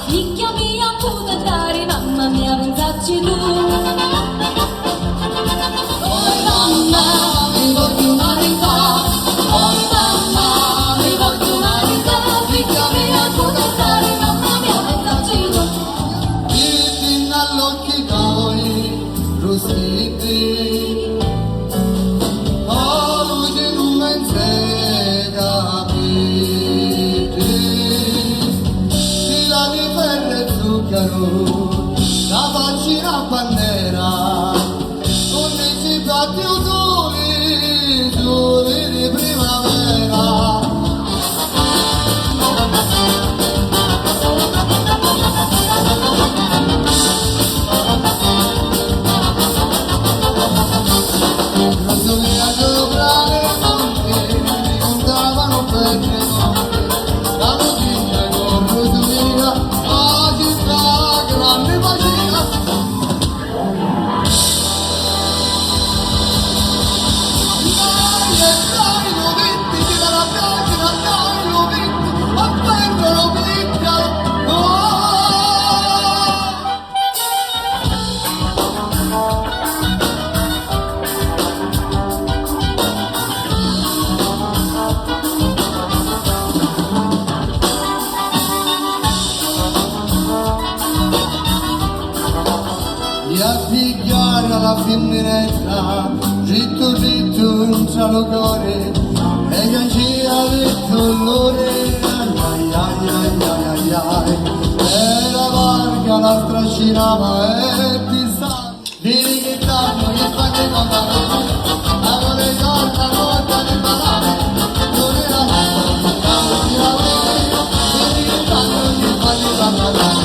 Figlia mia, puoi dare, mamma mia, pensarci tu. Oh mamma, mi voglio una risata. Oh mamma, mi voglio una risata. Figlia mia, puoi dare, mamma mia, pensarci tu. Vieni all'occhi tuoi, rossetti. La faccina bandera, 11 piatti soli, soli di primavera. La solea sopra le monti, mi contavano per le notti, la cosina con rosina. E a pigliare alla finestra, ritto ritto in cielo cuore, e che ci ha detto l'ore, ai ai ai ai ai ai, e la barca la strascinava e ti sa, vieni che tanto che fa che mandare, la vuole corta corta di parlare, non era la vieni che tanto che fa che mandare.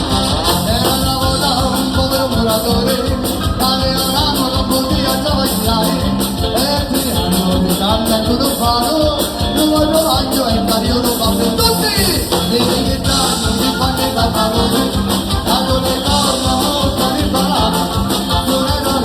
Non voglio bagno e Mario lo fa per tutti. Vedi che tanto mi fa che da favore, tanto le corna molto mi fa, non è la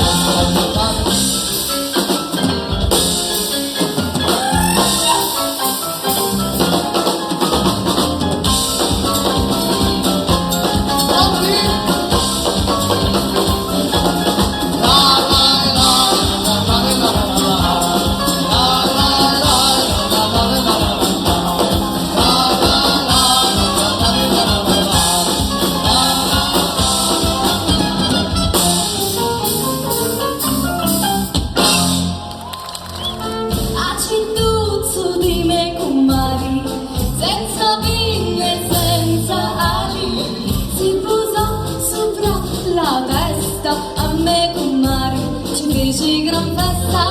a me con Mari ci feci gran festa,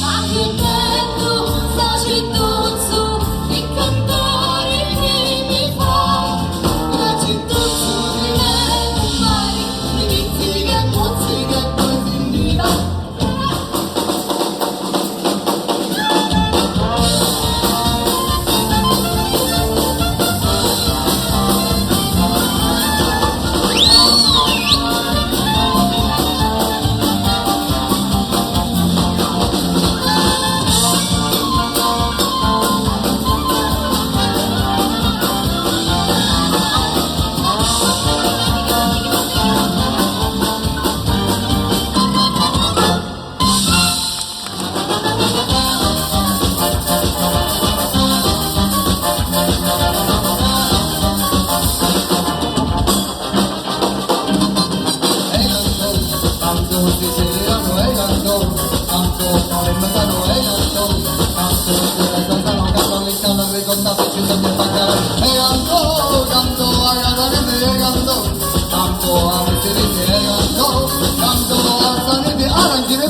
anche te tu saci tuzzu i cantori che mi fai, la cittuzzu di me con Mari mi pizzica e mozzica e poi si invita.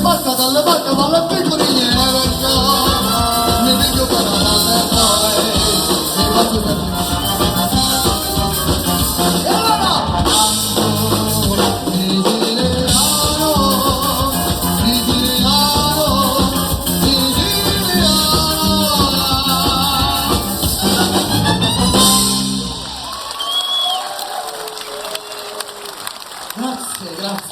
Basta dalle barche, ma le pecorine mi dico che non è poi mi faccio e allora grazie, grazie.